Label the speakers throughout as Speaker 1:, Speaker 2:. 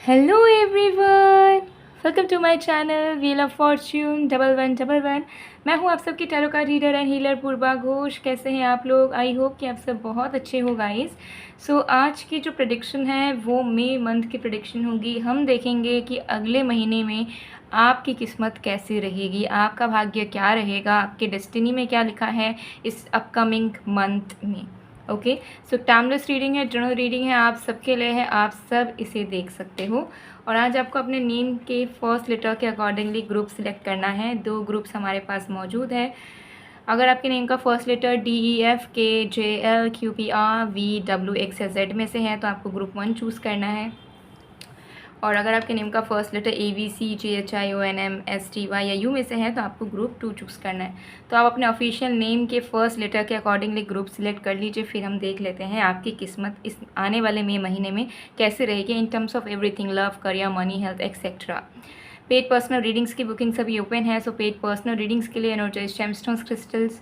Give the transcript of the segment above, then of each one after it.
Speaker 1: Hello everyone, welcome to my channel wheel of fortune 1111। मैं हूं आप सबकी tarot card reader and healer Purva Ghosh. कैसे हैं आप लोग? आई होप कि आप सब बहुत अच्छे हो गाइस। सो आज की जो प्रेडिक्शन है वो मई मंथ की प्रेडिक्शन होगी। हम देखेंगे कि अगले महीने में आपकी किस्मत कैसी रहेगी, आपका भाग्य क्या रहेगा, आपके डेस्टिनी में क्या लिखा है इस अपकमिंग मंथ में। ओके, सो टाइमलेस रीडिंग है, जनरल रीडिंग है, आप सबके लिए है, आप सब इसे देख सकते हो। और आज आपको अपने नेम के फर्स्ट लेटर के अकॉर्डिंगली ग्रुप सिलेक्ट करना है। 2 ग्रुप्स हमारे पास मौजूद है। अगर आपके नेम का फर्स्ट लेटर DEFKJLQPRVWXZ में से है तो आपको ग्रुप 1 चूज़ करना है। और अगर आपके नेम का फर्स्ट लेटर ABCGHIONMSTY या यू में से है तो आपको ग्रुप 2 चूज़ करना है। तो आप अपने ऑफिशियल नेम के फर्स्ट लेटर के अकॉर्डिंगली ग्रुप सिलेक्ट कर लीजिए। फिर हम देख लेते हैं आपकी किस्मत इस आने वाले मई महीने में कैसे रहेगी in terms of everything, love, career, money, health etcetera. Paid personal readings की बुकिंग सभी ओपन है। सो पेड पर्सनल रीडिंग्स के लिए energise gemstones, crystals,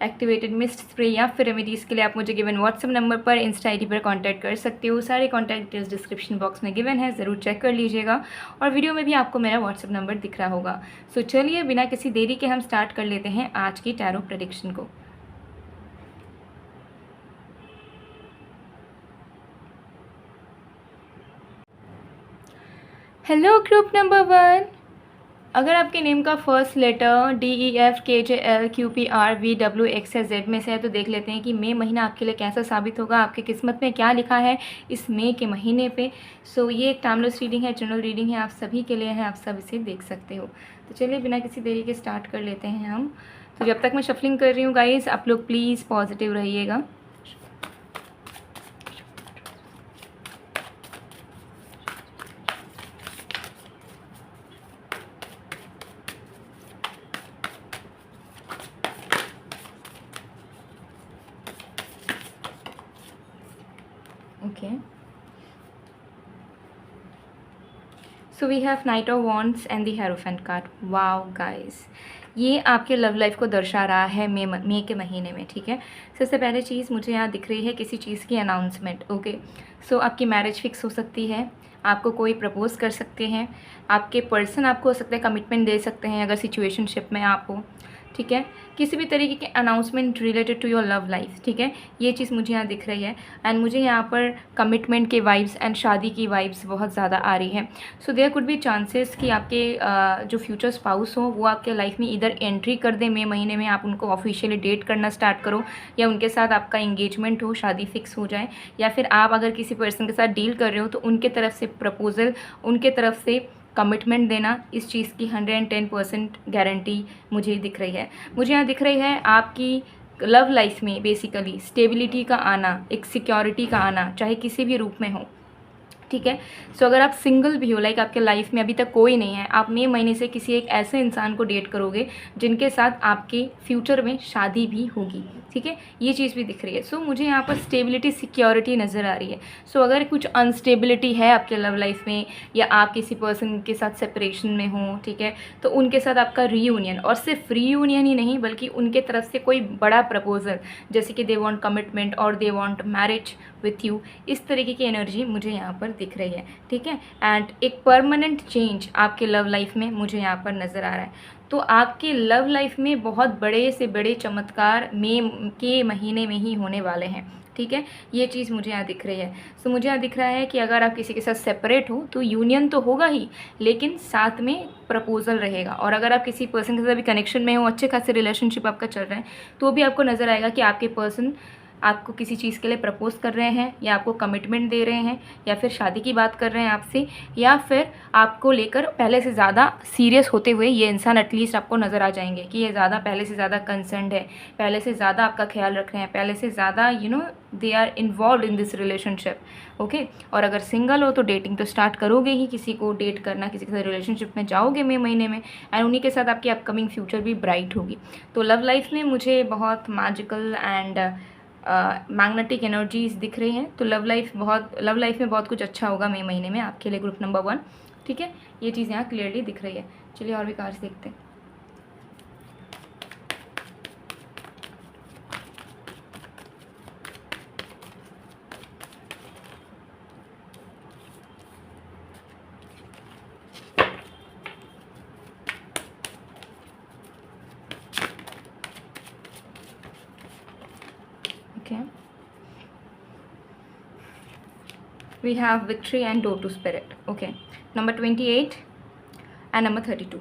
Speaker 1: activated mist spray या फिर रेमेडीज़ के लिए आप मुझे गिवन व्हाट्सएप नंबर पर, इंस्टा आईडी पर कांटेक्ट कर सकते हो। सारे कांटेक्ट डिटेल्स डिस्क्रिप्शन बॉक्स में गिवन है, ज़रूर चेक कर लीजिएगा। और वीडियो में भी आपको मेरा व्हाट्सएप नंबर दिख रहा होगा। सो चलिए बिना किसी देरी के हम स्टार्ट कर लेते हैं आज की टैरो प्रेडिक्शन को। हेलो ग्रुप नंबर 1, अगर आपके नेम का फर्स्ट लेटर DEFKJLQPRVWXZ में से है तो देख लेते हैं कि मई महीना आपके लिए कैसा साबित होगा, आपकी किस्मत में क्या लिखा है इस मई के महीने पे। सो ये एक टाइमलेस रीडिंग है, जनरल रीडिंग है, आप सभी के लिए है, आप सब इसे देख सकते हो। तो चलिए बिना किसी देरी के स्टार्ट कर लेते हैं हम। तो जब तक मैं शफलिंग कर रही हूँ गाइस, आप लोग प्लीज़ पॉजिटिव रहिएगा। Okay, so we have knight of wands and the hierophant card. Wow guys, ये आपके लव लाइफ को दर्शा रहा है मई के महीने में। ठीक है, सबसे पहले चीज़ मुझे यहाँ दिख रही है किसी चीज़ की अनाउंसमेंट। ओके, सो आपकी मैरिज फिक्स हो सकती है, आपको कोई प्रपोज कर सकते हैं, आपके पर्सन आपको हो सकता है कमिटमेंट दे सकते हैं अगर सिचुएशनशिप में आप हो। ठीक है, किसी भी तरीके के announcement related to your love life. ठीक है, ये चीज़ मुझे यहाँ दिख रही है। एंड मुझे यहाँ पर कमिटमेंट के वाइब्स एंड शादी की वाइब्स बहुत ज़्यादा आ रही है। So there could be chances कि आपके जो फ्यूचर स्पाउस हो वो आपके लाइफ में इधर एंट्री कर दें मई महीने में, आप उनको ऑफिशियली डेट करना स्टार्ट करो, या उनके साथ आपका एंगेजमेंट हो, शादी फिक्स हो जाए, या फिर आप अगर किसी पर्सन के साथ डील कर रहे हो तो उनके तरफ से प्रपोजल, उनके तरफ से कमिटमेंट देना, इस चीज़ की 110% गारंटी मुझे दिख रही है। मुझे यहाँ दिख रही है आपकी लव लाइफ में बेसिकली स्टेबिलिटी का आना, एक सिक्योरिटी का आना, चाहे किसी भी रूप में हो। ठीक है, सो अगर आप सिंगल भी हो, लाइक आपके लाइफ में अभी तक कोई नहीं है, आप मई महीने से किसी एक ऐसे इंसान को डेट करोगे जिनके साथ आपके फ्यूचर में शादी भी होगी। ठीक है, ये चीज़ भी दिख रही है। सो मुझे यहाँ पर स्टेबिलिटी, सिक्योरिटी नज़र आ रही है। सो अगर कुछ अनस्टेबिलिटी है आपके लव लाइफ में, या आप किसी पर्सन के साथ सेपरेशन में हो, ठीक है, तो उनके साथ आपका रीयूनियन, और सिर्फ रीयूनियन ही नहीं बल्कि उनके तरफ से कोई बड़ा प्रपोजल, जैसे कि दे वांट कमिटमेंट और they want marriage with you, इस तरीके की एनर्जी मुझे यहाँ पर दिख रही है। ठीक है, एंड एक परमानेंट चेंज आपके लव लाइफ में मुझे यहाँ पर नज़र आ रहा है। तो आपके लव लाइफ में बहुत बड़े से बड़े चमत्कार मई के महीने में ही होने वाले हैं। ठीक है, ये चीज़ मुझे यहाँ दिख रही है। सो मुझे यहाँ दिख रहा है कि अगर आप किसी के साथ सेपरेट हो तो यूनियन तो होगा ही, लेकिन साथ में प्रपोजल रहेगा। और अगर आप किसी पर्सन के साथ भी कनेक्शन में हो, अच्छे खासे रिलेशनशिप आपका चल रहा है, तो भी आपको नज़र आएगा कि आपके पर्सन आपको किसी चीज़ के लिए प्रपोज कर रहे हैं, या आपको कमिटमेंट दे रहे हैं, या फिर शादी की बात कर रहे हैं आपसे, या फिर आपको लेकर पहले से ज़्यादा सीरियस होते हुए ये इंसान एटलीस्ट आपको नज़र आ जाएंगे कि ये ज़्यादा पहले से ज़्यादा कंसर्न्ड है, पहले से ज़्यादा आपका ख्याल रख रहे हैं, पहले से ज़्यादा they are involve in this relationship. Okay, और अगर सिंगल हो तो डेटिंग तो स्टार्ट करोगे ही, किसी को डेट करना, किसी के साथ रिलेशनशिप में जाओगे मई महीने में, एंड उन्हीं के साथ आपकी अपकमिंग फ्यूचर भी ब्राइट होगी। तो लव लाइफ में मुझे बहुत मैजिकल एंड मैग्नेटिक एनर्जीज दिख रही हैं। तो लव लाइफ में बहुत कुछ अच्छा होगा मई महीने में आपके लिए ग्रुप नंबर 1। ठीक है, ये चीज़ यहाँ क्लियरली दिख रही है। चलिए और भी कार्ड्स देखते हैं। Okay, we have victory and door to spirit. Okay, number 28 and number 32।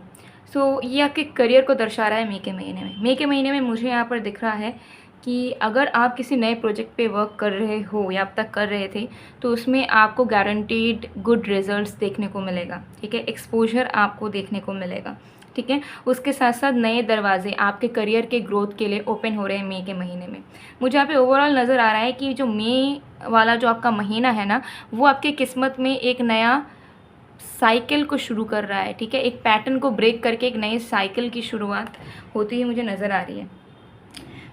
Speaker 1: So ये आपके करियर को दर्शा रहा है मई के महीने में। मई के महीने में मुझे यहाँ पर दिख रहा है कि अगर आप किसी नए प्रोजेक्ट पे वर्क कर रहे हो या अब तक कर रहे थे, तो उसमें आपको गारंटीड गुड रिजल्ट्स देखने को मिलेगा, ठीक है। एक्सपोजर आपको देखने को मिलेगा, ठीक है। उसके साथ साथ नए दरवाजे आपके करियर के ग्रोथ के लिए ओपन हो रहे हैं मई के महीने में। मुझे यहाँ पे ओवरऑल नज़र आ रहा है कि जो मई वाला जो आपका महीना है ना, वो आपकी किस्मत में एक नया साइकिल को शुरू कर रहा है, ठीक है। एक पैटर्न को ब्रेक करके एक नए साइकिल की शुरुआत होती हुई मुझे नज़र आ रही है।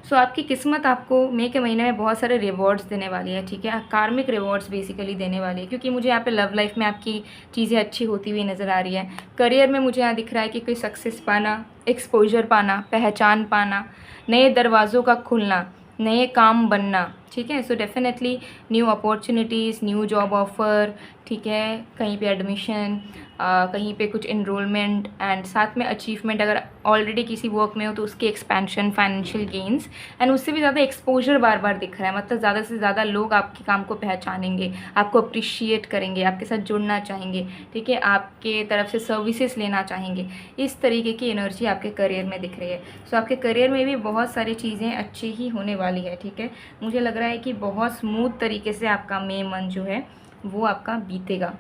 Speaker 1: सो आपकी किस्मत आपको मई के महीने में बहुत सारे रिवॉर्ड्स देने वाली है, ठीक है। कार्मिक रिवॉर्ड्स बेसिकली देने वाली है, क्योंकि मुझे यहाँ पे लव लाइफ में आपकी चीज़ें अच्छी होती हुई नज़र आ रही है। करियर में मुझे यहाँ दिख रहा है कि कोई सक्सेस पाना, एक्सपोजर पाना, पहचान पाना, नए दरवाज़ों का खुलना, नए काम बनना, ठीक है। So definitely new opportunities, new job offer, ठीक है, कहीं पे एडमिशन, कहीं पे कुछ इनरोलमेंट एंड साथ में अचीवमेंट। अगर ऑलरेडी किसी वर्क में हो तो उसकी एक्सपेंशन, फाइनेंशियल गेंस एंड उससे भी ज़्यादा एक्सपोजर बार बार दिख रहा है। मतलब ज़्यादा से ज़्यादा लोग आपके काम को पहचानेंगे, आपको अप्रिशिएट करेंगे, आपके साथ जुड़ना चाहेंगे, ठीक है, आपके तरफ से सर्विसेज लेना चाहेंगे। इस तरीके की एनर्जी आपके करियर में दिख रही है। सो आपके करियर में भी बहुत सारी चीज़ें अच्छी ही होने वाली है, ठीक है। मुझे लग रहा है कि बहुत स्मूथ तरीके से आपका मई मंथ जो है वो आपका बीतेगा।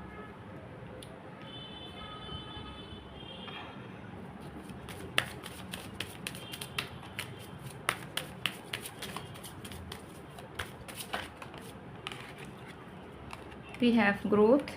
Speaker 1: We have growth,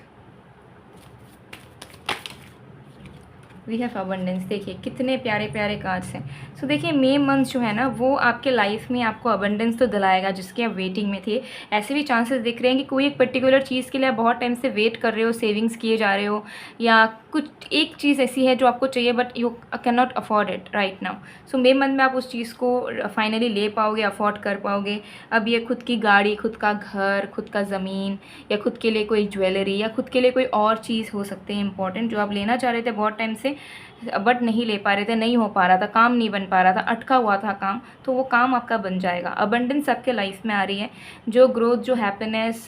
Speaker 1: we have abundance. देखिए कितने प्यारे प्यारे कार्ड्स हैं। सो देखिए मई मंथ जो है ना, वो आपके लाइफ में आपको अबंडेंस तो दिलाएगा जिसके आप वेटिंग में थे। ऐसे भी चांसेस दिख रहे हैं कि कोई एक पर्टिकुलर चीज़ के लिए आप बहुत टाइम से वेट कर रहे हो, सेविंग्स किए जा रहे हो, या कुछ एक चीज़ ऐसी है जो आपको चाहिए but you can not afford it right now. So मई मंथ में आप उस चीज़ को फाइनली ले पाओगे, अफोर्ड कर पाओगे। अब ये खुद की गाड़ी, खुद का घर, खुद का ज़मीन, या खुद के लिए कोई ज्वेलरी, या खुद के लिए कोई और चीज़ हो सकते हैं इंपॉर्टेंट, जो आप लेना चाह रहे थे बहुत टाइम से बट नहीं ले पा रहे थे, नहीं हो पा रहा था, काम नहीं बन पा रहा था, अटका हुआ था काम, तो वो काम आपका बन जाएगा। अबंडेंस आपके लाइफ में आ रही है। जो ग्रोथ, जो हैप्पीनेस,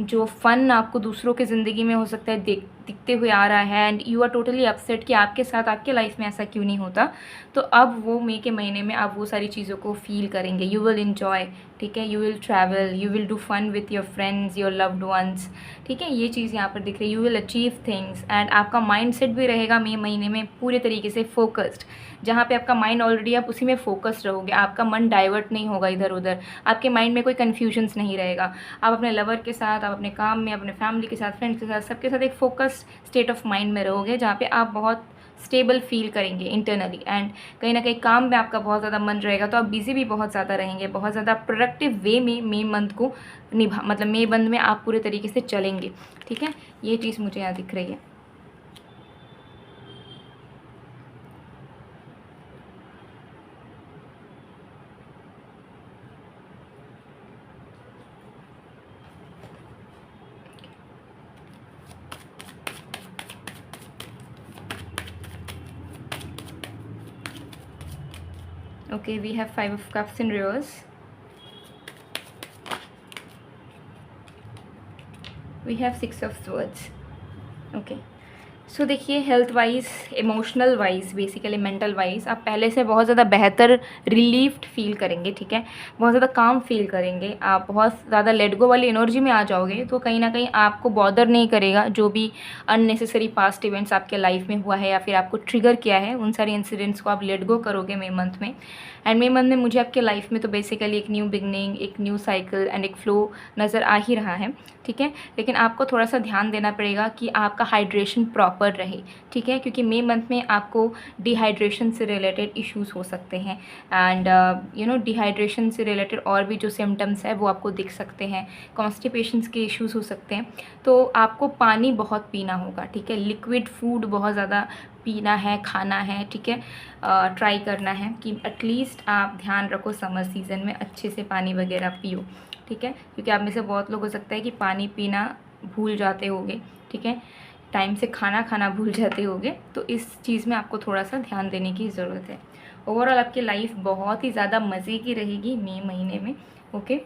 Speaker 1: जो फ़न आपको दूसरों की ज़िंदगी में हो सकता है दिखते हुए आ रहा है, and you are totally upset कि आपके साथ, आपके लाइफ में ऐसा क्यों नहीं होता। तो अब वो मई के महीने में आप वो सारी चीज़ों को फील करेंगे। यू विल इन्जॉय, ठीक है, you will travel, you will do fun with your friends, your loved ones, ठीक है। ये चीज़ यहाँ पर दिख रही है। You will achieve things and आपका माइंड सेट भी रहेगा मई महीने में पूरे तरीके से फोकस्ड। जहाँ पे आपका माइंड ऑलरेडी, आप उसी में फोकस्ड रहोगे, आपका मन डाइवर्ट नहीं होगा इधर उधर, आपके माइंड में कोई कन्फ्यूजन्स नहीं रहेगा। आप अपने लवर के साथ, आप अपने काम में, अपने फैमिली के साथ, फ्रेंड्स के साथ, सबके साथ एक फोकस्ड स्टेट ऑफ माइंड में रहोगे, जहाँ पे आप बहुत स्टेबल फील करेंगे इंटरनली, एंड कहीं ना कहीं काम में आपका बहुत ज़्यादा मन रहेगा, तो आप बिजी भी बहुत ज़्यादा रहेंगे, बहुत ज़्यादा प्रोडक्टिव वे में मई मंथ को मतलब मई मंथ में आप पूरे तरीके से चलेंगे, ठीक है। ये चीज़ मुझे यहाँ दिख रही है। Okay, we have 5 of cups in reverse. We have 6 of swords. Okay. सो देखिए health wise, emotional wise, basically mental wise आप पहले से बहुत ज़्यादा बेहतर, रिलीफ्ड फील करेंगे, ठीक है। बहुत ज़्यादा काम फील करेंगे, आप बहुत ज़्यादा लेट गो वाली एनर्जी में आ जाओगे, तो कहीं ना कहीं आपको बॉदर नहीं करेगा जो भी अननेसेसरी पास्ट इवेंट्स आपके लाइफ में हुआ है या फिर आपको ट्रिगर किया है, उन सारे इंसिडेंट्स को आप लेट गो करोगे मई मंथ में। एंड मई मंथ में मुझे आपके लाइफ में तो बेसिकली एक न्यू बिगनिंग, एक न्यू साइकिल एंड एक फ्लो नज़र आ ही रहा है, ठीक है। लेकिन आपको थोड़ा सा ध्यान देना पड़ेगा कि आपका हाइड्रेशन प्रॉपर रहे, ठीक है, क्योंकि मई मंथ में आपको डिहाइड्रेशन से रिलेटेड इश्यूज़ हो सकते हैं, एंड यू नो डिहाइड्रेशन से रिलेटेड और भी जो सिम्टम्स है वो आपको दिख सकते हैं, कॉन्स्टिपेशंस के इश्यूज़ हो सकते हैं। तो आपको पानी बहुत पीना होगा, ठीक है, लिक्विड फूड बहुत ज़्यादा पीना है, खाना है, ठीक है। ट्राई करना है कि एटलीस्ट आप ध्यान रखो समर सीज़न में अच्छे से पानी वगैरह पियो, ठीक है, क्योंकि आप में से बहुत लोग हो सकता है कि पानी पीना भूल जाते होंगे, ठीक है, टाइम से खाना खाना भूल जाते होंगे, तो इस चीज़ में आपको थोड़ा सा ध्यान देने की ज़रूरत है। ओवरऑल आपकी लाइफ बहुत ही ज़्यादा मज़े की रहेगी मई महीने में। ओके,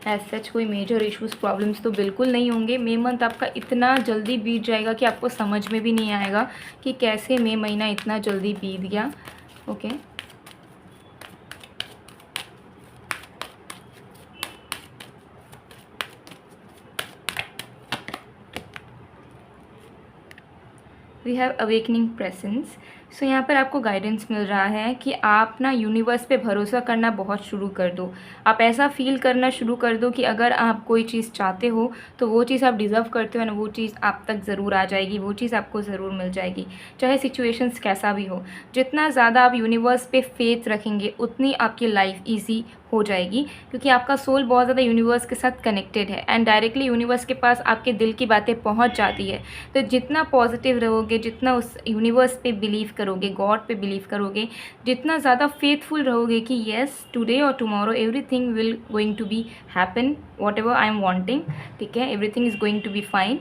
Speaker 1: एज सच कोई मेजर इश्यूज़ प्रॉब्लम्स तो बिल्कुल नहीं होंगे। मई मंथ आपका इतना जल्दी बीत जाएगा कि आपको समझ में भी नहीं आएगा कि कैसे मई महीना इतना जल्दी बीत गया। Okay, we have awakening presence. So यहाँ पर आपको गाइडेंस मिल रहा है कि आप ना यूनिवर्स पे भरोसा करना बहुत शुरू कर दो। आप ऐसा फील करना शुरू कर दो कि अगर आप कोई चीज़ चाहते हो तो वो चीज़ आप डिज़र्व करते हो ना, वो चीज़ आप तक ज़रूर आ जाएगी, वो चीज़ आपको ज़रूर मिल जाएगी, चाहे सिचुएशंस कैसा भी हो। जितना ज़्यादा आप यूनिवर्स पे फेथ रखेंगे उतनी आपकी लाइफ ईजी हो जाएगी, क्योंकि आपका सोल बहुत ज़्यादा यूनिवर्स के साथ कनेक्टेड है एंड डायरेक्टली यूनिवर्स के पास आपके दिल की बातें पहुंच जाती है। तो जितना पॉजिटिव रहोगे, जितना उस यूनिवर्स पे बिलीव करोगे, गॉड पे बिलीव करोगे, जितना ज़्यादा फेथफुल रहोगे कि येस टुडे और tomorrow everything will going to be happen whatever I am wanting, ठीक है, everything is going to be fine,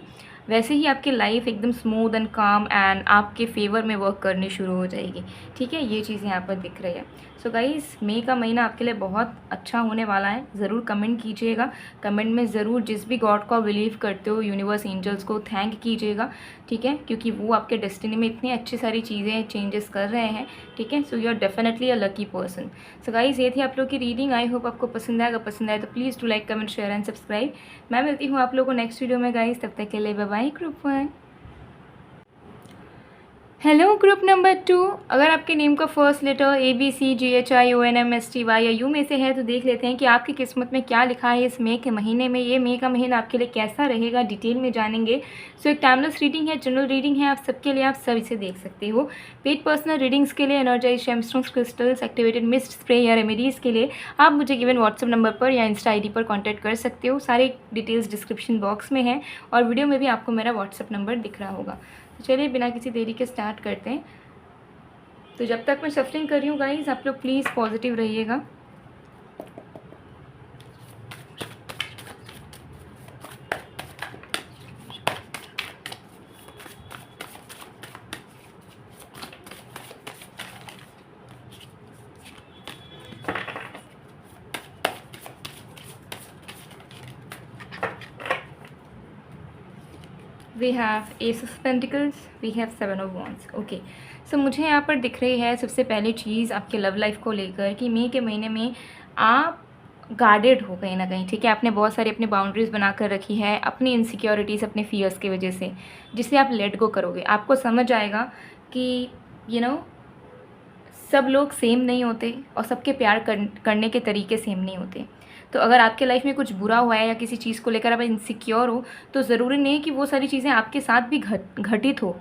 Speaker 1: वैसे ही आपकी लाइफ एकदम स्मूथ एंड काम एंड आपके फेवर में वर्क करनी शुरू हो जाएगी। ठीक है, ये चीज़ यहाँ पर दिख रही है। सो गाइज़, मई का महीना आपके लिए बहुत अच्छा होने वाला है। ज़रूर कमेंट कीजिएगा, कमेंट में ज़रूर जिस भी गॉड को बिलीव करते हो, यूनिवर्स, एंजल्स को थैंक कीजिएगा, ठीक है, क्योंकि वो आपके डेस्टिनी में इतनी अच्छी सारी चीज़ें चेंजेस कर रहे हैं। ठीक है, so you are definitely a lucky person. So guys, ये थी आप लोग की रीडिंग। आई होप आपको पसंद आएगा। पसंद आए तो please to like, comment, share and subscribe. मैं मिलती हूँ आप लोगों को नेक्स्ट वीडियो में गाइज़, तब तक के लिए bye bye group 1। Hello group number 2, अगर आपके नेम का फर्स्ट लेटर ABCGHIONMSTY या यू में से है तो देख लेते हैं कि आपकी किस्मत में क्या लिखा है इस मई के महीने में। ये मई का महीना आपके लिए कैसा रहेगा, डिटेल में जानेंगे। सो एक टाइमलेस रीडिंग है, जनरल रीडिंग है, आप सबके लिए, आप सब इसे देख सकते हो। पेड पर्सनल रीडिंग्स के लिए energise gemstones, crystals, activated mist spray या रेमेडीज़ के लिए आप मुझे गिवन व्हाट्सअप नंबर पर या इंस्टा ID पर कॉन्टैक्ट कर सकते हो। सारे डिटेल्स डिस्क्रिप्शन बॉक्स में है और वीडियो में भी आपको मेरा व्हाट्सअप नंबर दिख रहा होगा। तो चलिए बिना किसी देरी के स्टार्ट करते हैं। तो जब तक मैं शफलिंग कर रही हूँ गाइस, आप लोग प्लीज़ पॉजिटिव रहिएगा। We have ace of pentacles, we have 7 of wands. Okay, so मुझे यहाँ पर दिख रही है सबसे पहली चीज़ आपके लव लाइफ को लेकर कि मई के महीने में आप गार्डेड हो कहीं ना कहीं। ठीक है, आपने बहुत सारी अपनी बाउंड्रीज़ बना कर रखी है अपनी इनसिक्योरिटीज़, अपने फियर्स की वजह से, जिसे आप लेट गो करोगे। आपको समझ आएगा कि यू नो सब लोग सेम नहीं होते और सबके प्यार करने के तरीके सेम नहीं होते। तो अगर आपके लाइफ में कुछ बुरा हुआ है या किसी चीज़ को लेकर आप इनसिक्योर हो, तो ज़रूरी नहीं है कि वो सारी चीज़ें आपके साथ भी घटित हो।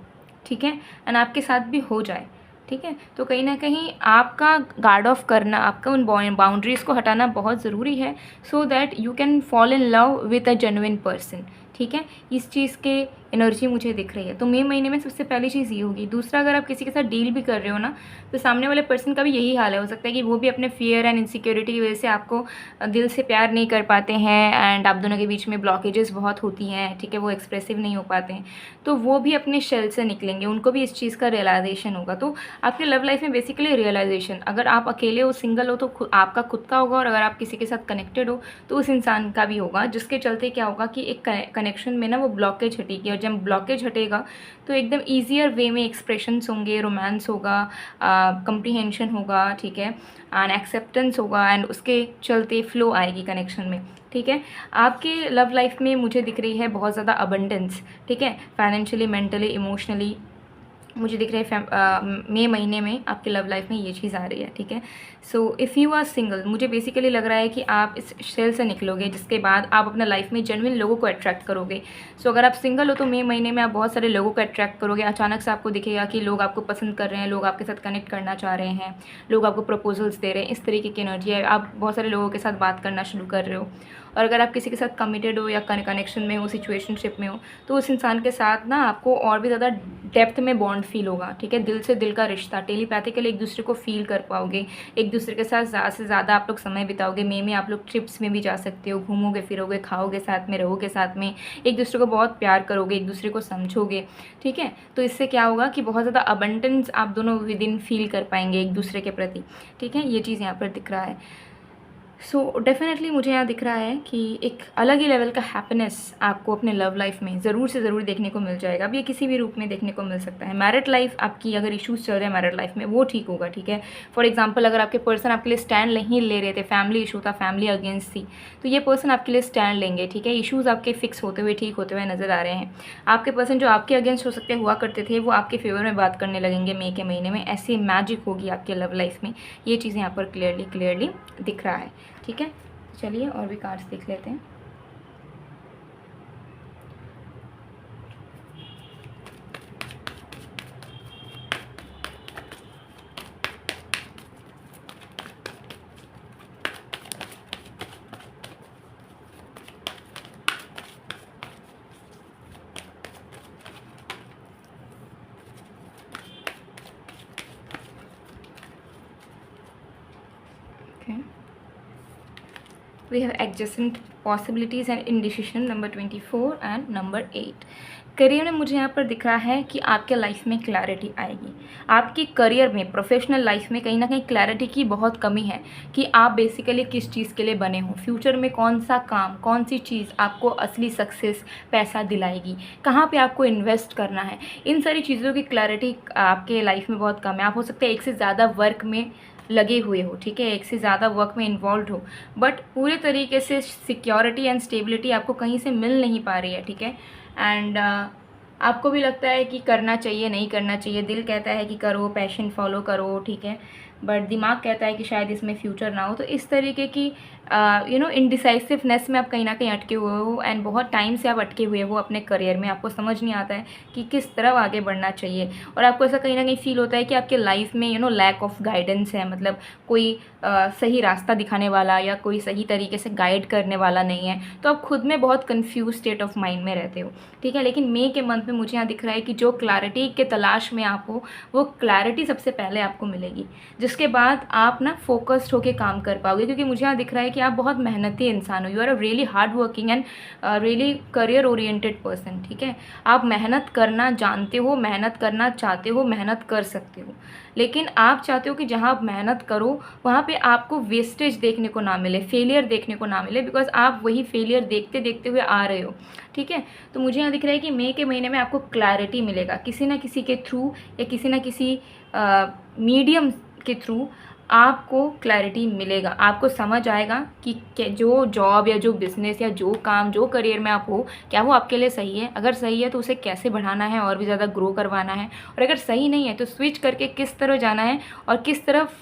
Speaker 1: ठीक है, एंड आपके साथ भी हो जाए। ठीक है, तो कहीं ना कहीं आपका गार्ड ऑफ करना, आपका उन बाउंड्रीज़ को हटाना बहुत ज़रूरी है, so that you can fall in love with a genuine person. ठीक है, इस चीज़ के एनर्जी मुझे दिख रही है। तो मई महीने में सबसे पहली चीज़ ये होगी। दूसरा, अगर आप किसी के साथ डील भी कर रहे हो ना, तो सामने वाले पर्सन का भी यही हाल है। हो सकता है कि वो भी अपने फियर एंड इनसिक्योरिटी की वजह से आपको दिल से प्यार नहीं कर पाते हैं एंड आप दोनों के बीच में ब्लॉकेजेस बहुत होती हैं। ठीक है, वो एक्सप्रेसिव नहीं हो पाते हैं, तो वो भी अपने शेल से निकलेंगे, उनको भी इस चीज़ का रियलाइजेशन होगा। तो आपके लव लाइफ में बेसिकली रियलाइजेशन, अगर आप अकेले हो, सिंगल हो, तो आपका खुद का होगा, और अगर आप किसी के साथ कनेक्टेड हो तो उस इंसान का भी होगा, जिसके चलते क्या होगा कि एक कनेक्शन में ना वो ब्लॉकेज हटेगी। और जब ब्लॉकेज हटेगा तो एकदम ईजियर वे में एक्सप्रेशंस होंगे, रोमांस होगा, कंप्रीहेंशन होगा, ठीक है, एंड एक्सेप्टेंस होगा, एंड उसके चलते फ्लो आएगी कनेक्शन में। ठीक है, आपके लव लाइफ में मुझे दिख रही है बहुत ज़्यादा अबंडेंस। ठीक है, फाइनेंशियली, मेंटली, इमोशनली मुझे दिख रहा है मई महीने में आपके लव लाइफ में ये चीज़ आ रही है। ठीक है, so if you are single, मुझे बेसिकली लग रहा है कि आप इस शेल से निकलोगे, जिसके बाद आप अपना लाइफ में जेन्युइन लोगों को अट्रैक्ट करोगे। सो अगर आप सिंगल हो तो मई महीने में आप बहुत सारे लोगों को अट्रैक्ट करोगे। अचानक से आपको दिखेगा कि लोग आपको पसंद कर रहे हैं, लोग आपके साथ कनेक्ट करना चाह रहे हैं, लोग आपको प्रपोजल्स दे रहे हैं, इस तरीके की एनर्जी है। आप बहुत सारे लोगों के साथ बात करना शुरू कर रहे हो। और अगर आप किसी के साथ कमिटेड हो या कनेक्शन में हो, सिचुएशनशिप में हो, तो उस इंसान के साथ ना आपको और भी ज़्यादा डेप्थ में बॉन्ड फील होगा, ठीक है। दिल से दिल का रिश्ता, टेलीपैथिकली एक दूसरे को फील कर पाओगे, एक दूसरे के साथ ज़्यादा से ज़्यादा आप लोग समय बिताओगे। में आप लोग ट्रिप्स में भी जा सकते हो, घूमोगे फिरोगे, खाओगे साथ में, रहोगे साथ में, एक दूसरे को बहुत प्यार करोगे, एक दूसरे को समझोगे, ठीक है। तो इससे क्या होगा कि बहुत ज़्यादा अबंडेंस आप दोनों विद इन फील कर पाएंगे एक दूसरे के प्रति, ठीक है। ये चीज़ यहाँ पर दिख रहा है। सो डेफिनेटली मुझे यहाँ दिख रहा है कि एक अलग ही लेवल का हैप्पीनेस आपको अपने लव लाइफ में ज़रूर से ज़रूर देखने को मिल जाएगा। अब ये किसी भी रूप में देखने को मिल सकता है। मैरिड लाइफ आपकी अगर इश्यूज़ चल रहे हैं मैरिड लाइफ में, वो ठीक होगा, ठीक है। फॉर एग्जांपल अगर आपके पर्सन आपके लिए स्टैंड नहीं ले रहे थे, फैमिली इशू था, फैमिली अगेंस्ट थी, तो ये पर्सन आपके लिए स्टैंड लेंगे, ठीक है। इशूज़ आपके फिक्स होते हुए, ठीक होते हुए नज़र आ रहे हैं। आपके पर्सन जो आपके अगेंस्ट हो सकते हुआ करते थे, वो आपके फेवर में बात करने लगेंगे मई के महीने में। ऐसी मैजिक होगी आपके लव लाइफ में। ये चीज़ यहाँ पर क्लियरली दिख रहा है, ठीक है। चलिए और भी कार्ड्स देख लेते हैं। Okay. We have adjacent possibilities and indecision, number 24 and number 8. Career में मुझे यहाँ पर दिख रहा है कि आपके लाइफ में क्लैरिटी आएगी। आपकी करियर में, प्रोफेशनल लाइफ में कहीं ना कहीं क्लैरिटी की बहुत कमी है कि आप बेसिकली किस चीज़ के लिए बने हो, फ्यूचर में कौन सा काम, कौन सी चीज़ आपको असली सक्सेस, पैसा दिलाएगी, कहाँ पे आपको इन्वेस्ट करना है। इन सारी चीज़ों की क्लैरिटी आपके लाइफ में बहुत कम है। आप हो सकते हैं एक से ज़्यादा वर्क में लगे हुए हो, ठीक है, एक से ज़्यादा वर्क में इन्वॉल्व हो, बट पूरे तरीके से सिक्योरिटी एंड स्टेबिलिटी आपको कहीं से मिल नहीं पा रही है, ठीक है। एंड आपको भी लगता है कि करना चाहिए, नहीं करना चाहिए। दिल कहता है कि करो, पैशन फॉलो करो, ठीक है, बट दिमाग कहता है कि शायद इसमें फ्यूचर ना हो। तो इस तरीके की इनडिसाइसिवनेस में आप कहीं ना कहीं अटके हुए हो, एंड बहुत टाइम से आप अटके हुए हो अपने करियर में। आपको समझ नहीं आता है कि किस तरफ आगे बढ़ना चाहिए, और आपको ऐसा कहीं ना कहीं फील होता है कि आपके लाइफ में लैक ऑफ गाइडेंस है। मतलब कोई सही रास्ता दिखाने वाला या कोई सही तरीके से गाइड करने वाला नहीं है, तो आप खुद में बहुत कन्फ्यूज स्टेट ऑफ माइंड में रहते हो, ठीक है। लेकिन मई के मंथ में मुझे यहाँ दिख रहा है कि जो क्लैरिटी के तलाश में आप हो, वो क्लैरिटी सबसे पहले आपको मिलेगी, जिसके बाद आप ना फोकस्ड होकर काम कर पाओगे। क्योंकि मुझे यहाँ दिख रहा है कि आप बहुत मेहनती इंसान हो, you are a really hard working and really career oriented person, ठीक है। आप मेहनत करना जानते हो, मेहनत करना चाहते हो, मेहनत कर सकते हो, लेकिन आप चाहते हो कि जहाँ आप मेहनत करो वहाँ पे आपको वेस्टेज देखने को ना मिले, फेलियर देखने को ना मिले, बिकॉज आप वही फेलियर देखते देखते हुए आ रहे हो, ठीक है। तो मुझे यहाँ दिख रहा है कि मई के महीने में आपको क्लैरिटी मिलेगा किसी ना किसी के थ्रू, या किसी ना किसी मीडियम के थ्रू आपको क्लैरिटी मिलेगा। आपको समझ आएगा कि जो जॉब या जो बिज़नेस या जो काम, जो करियर में आप हो, क्या वो आपके लिए सही है। अगर सही है तो उसे कैसे बढ़ाना है और भी ज़्यादा ग्रो करवाना है, और अगर सही नहीं है तो स्विच करके किस तरह जाना है और किस तरफ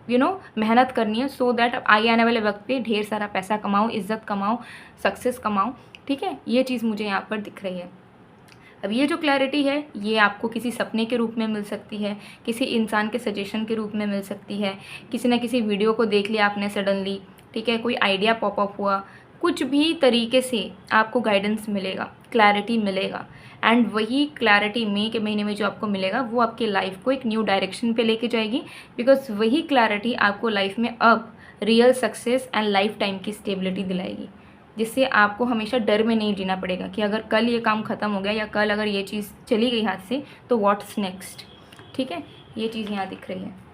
Speaker 1: मेहनत करनी है, सो दैट आगे आने वाले वक्त पे ढेर सारा पैसा कमाओ, इज्जत कमाओ, सक्सेस कमाओ, ठीक है। ये चीज़ मुझे यहाँ पर दिख रही है। अब ये जो क्लैरिटी है, ये आपको किसी सपने के रूप में मिल सकती है, किसी इंसान के सजेशन के रूप में मिल सकती है, किसी ना किसी वीडियो को देख लिया आपने सडनली, ठीक है, कोई आइडिया पॉपअप हुआ, कुछ भी तरीके से आपको गाइडेंस मिलेगा, क्लैरिटी मिलेगा। एंड वही क्लैरिटी मई के महीने में जो आपको मिलेगा, वो आपकी लाइफ को एक न्यू डायरेक्शन पे लेके जाएगी, बिकॉज वही क्लैरिटी आपको लाइफ में अब real success and life time की स्टेबिलिटी दिलाएगी, जिससे आपको हमेशा डर में नहीं जीना पड़ेगा कि अगर कल ये काम ख़त्म हो गया या कल अगर ये चीज़ चली गई हाथ से तो व्हाट्स नेक्स्ट, ठीक है। ये चीज़ यहाँ दिख रही है।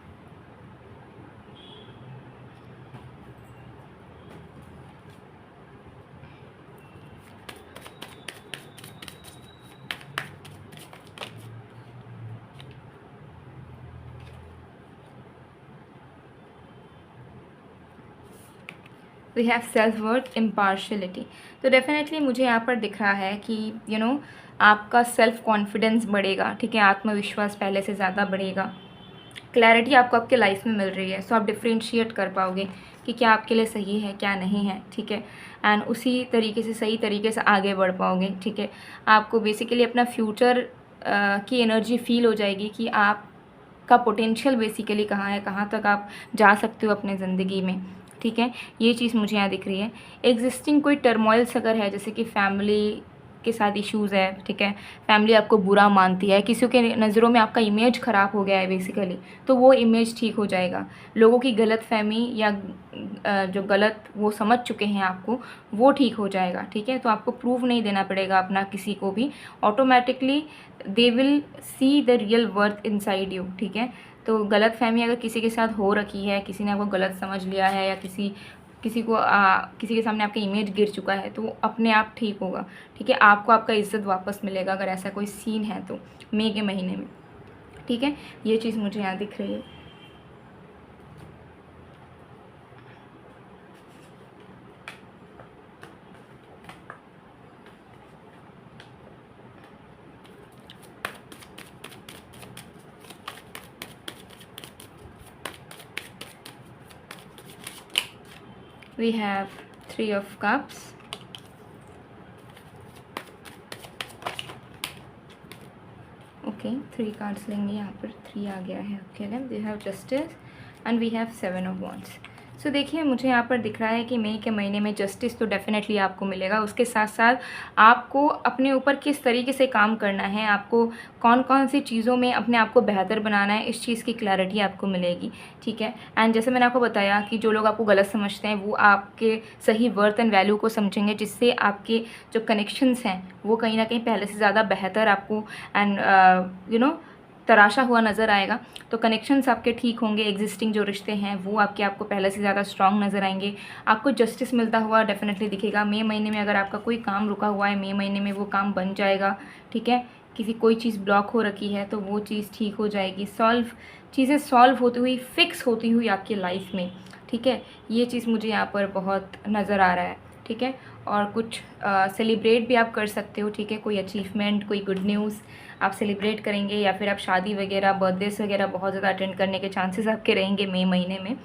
Speaker 1: We have self worth, impartiality. तो डेफिनेटली मुझे यहाँ पर दिख रहा है कि आपका सेल्फ कॉन्फिडेंस बढ़ेगा, ठीक है, आत्मविश्वास पहले से ज़्यादा बढ़ेगा, क्लैरिटी आपको आपके लाइफ में मिल रही है, सो आप डिफ्रेंशिएट कर पाओगे कि क्या आपके लिए सही है, क्या नहीं है, ठीक है। एंड उसी तरीके से सही तरीके से आगे बढ़ पाओगे, ठीक है। आपको बेसिकली अपना फ्यूचर की एनर्जी फील हो जाएगी कि आपका पोटेंशियल बेसिकली कहाँ है, कहाँ तक आप जा सकते हो अपने ज़िंदगी में, ठीक है, ये चीज़ मुझे यहाँ दिख रही है। एग्जिस्टिंग कोई टर्मोइल्स अगर है, जैसे कि फैमिली के साथ इश्यूज़ है, ठीक है, फैमिली आपको बुरा मानती है, किसी के नज़रों में आपका इमेज ख़राब हो गया है बेसिकली, तो वो इमेज ठीक हो जाएगा। लोगों की गलतफ़हमी या जो गलत वो समझ चुके हैं आपको, वो ठीक हो जाएगा, ठीक है। तो आपको प्रूफ नहीं देना पड़ेगा अपना किसी को भी, automatically they will see the real worth inside you, ठीक है। तो गलतफ़हमी अगर किसी के साथ हो रखी है, किसी ने आपको गलत समझ लिया है, या किसी के सामने आपका इमेज गिर चुका है, तो वो अपने आप ठीक होगा, ठीक है। आपको आपका इज़्ज़त वापस मिलेगा अगर ऐसा कोई सीन है तो मई के महीने में, ठीक है। ये चीज़ मुझे यहाँ दिख रही है। We have 3 of cups, okay 3 cards लेंगे, यहाँ पर 3 आ गया है। Okay then we have justice and we have 7 of wands. So देखिए मुझे यहाँ पर दिख रहा है कि मई के महीने में जस्टिस तो डेफिनेटली आपको मिलेगा, उसके साथ साथ आपको अपने ऊपर किस तरीके से काम करना है, आपको कौन कौन सी चीज़ों में अपने आप को बेहतर बनाना है, इस चीज़ की क्लैरिटी आपको मिलेगी, ठीक है। एंड जैसे मैंने आपको बताया कि जो लोग आपको गलत समझते हैं वो आपके सही वर्थ एंड वैल्यू को समझेंगे, जिससे आपके जो कनेक्शंस हैं वो कहीं ना कहीं पहले से ज़्यादा बेहतर आपको एंड तराशा हुआ नज़र आएगा। तो कनेक्शंस आपके ठीक होंगे, एग्जिस्टिंग जो रिश्ते हैं वो आपको पहले से ज़्यादा स्ट्रॉन्ग नज़र आएंगे, आपको जस्टिस मिलता हुआ डेफिनेटली दिखेगा। मई महीने में अगर आपका कोई काम रुका हुआ है, मई महीने में वो काम बन जाएगा, ठीक है। कोई चीज़ ब्लॉक हो रखी है तो वो चीज़ ठीक हो जाएगी, चीज़ें सॉल्व होती हुई, फिक्स होती हुई आपकी लाइफ में, ठीक है। ये चीज़ मुझे यहाँ पर बहुत नज़र आ रहा है, ठीक है। और कुछ सेलिब्रेट भी आप कर सकते हो, ठीक है। कोई अचीवमेंट, कोई गुड न्यूज़ आप सेलिब्रेट करेंगे, या फिर आप शादी वगैरह, बर्थडेज वगैरह बहुत ज़्यादा अटेंड करने के चांसेस आपके रहेंगे मई महीने में,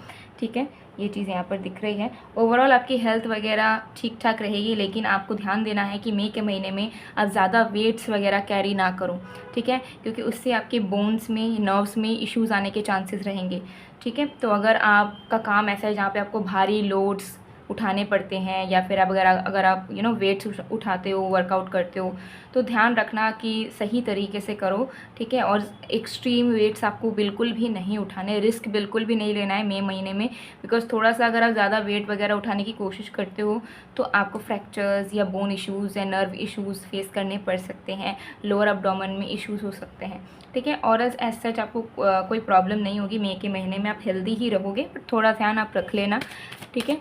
Speaker 1: ठीक है। ये चीज़ यहाँ पर दिख रही है। ओवरऑल आपकी हेल्थ वगैरह ठीक ठाक रहेगी, लेकिन आपको ध्यान देना है कि मई के महीने में आप ज़्यादा वेट्स वगैरह कैरी ना करो, ठीक है, क्योंकि उससे आपके बोन्स में, नर्व्स में इश्यूज़ आने के चांसेस रहेंगे, ठीक है। तो अगर आपका काम ऐसा है जहाँ पे आपको भारी लोड्स उठाने पड़ते हैं, या फिर अगर आप वेट्स उठाते हो, वर्कआउट करते हो, तो ध्यान रखना कि सही तरीके से करो, ठीक है। और एक्सट्रीम वेट्स आपको बिल्कुल भी नहीं उठाने, रिस्क बिल्कुल भी नहीं लेना है मई महीने में, बिकॉज थोड़ा सा अगर आप ज़्यादा वेट वगैरह उठाने की कोशिश करते हो तो आपको फ्रैक्चर्स या बोन इश्यूज़ या नर्व इश्यूज़ फेस करने पड़ सकते हैं, लोअर एब्डोमेन में इश्यूज़ हो सकते हैं, ठीक है। और एज सच आपको कोई प्रॉब्लम नहीं होगी, मई के महीने में आप हेल्दी ही रहोगे, पर थोड़ा ध्यान आप रख लेना, ठीक है।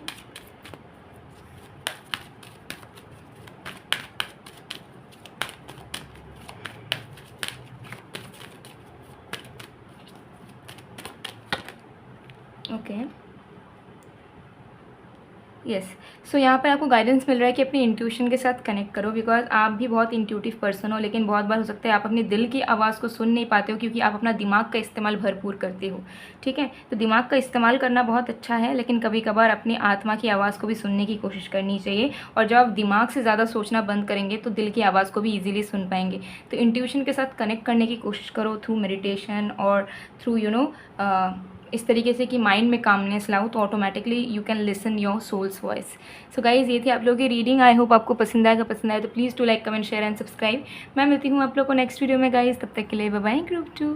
Speaker 1: ओके यस, सो यहाँ पर आपको गाइडेंस मिल रहा है कि अपनी इंट्यूशन के साथ कनेक्ट करो, बिकॉज आप भी बहुत इंट्यूटिव पर्सन हो, लेकिन बहुत बार हो सकता है आप अपने दिल की आवाज़ को सुन नहीं पाते हो, क्योंकि आप अपना दिमाग का इस्तेमाल भरपूर करते हो, ठीक है। तो दिमाग का इस्तेमाल करना बहुत अच्छा है, लेकिन कभी कभार अपनी आत्मा की आवाज़ को भी सुनने की कोशिश करनी चाहिए, और जब आप दिमाग से ज़्यादा सोचना बंद करेंगे तो दिल की आवाज़ को भी ईजिली सुन पाएंगे। तो इंट्यूशन के साथ कनेक्ट करने की कोशिश करो थ्रू मेडिटेशन और थ्रू इस तरीके से कि माइंड में कामनेस लाओ, तो automatically you can listen your soul's voice. So guys, ये थी आप लोगों की रीडिंग। आई होप आपको पसंद आएगा, पसंद आए तो please to like, comment, share and subscribe. मैं मिलती हूँ आप लोग को नेक्स्ट वीडियो में गाइज़, तब तक के लिए बाय बाय, ग्रुप 2।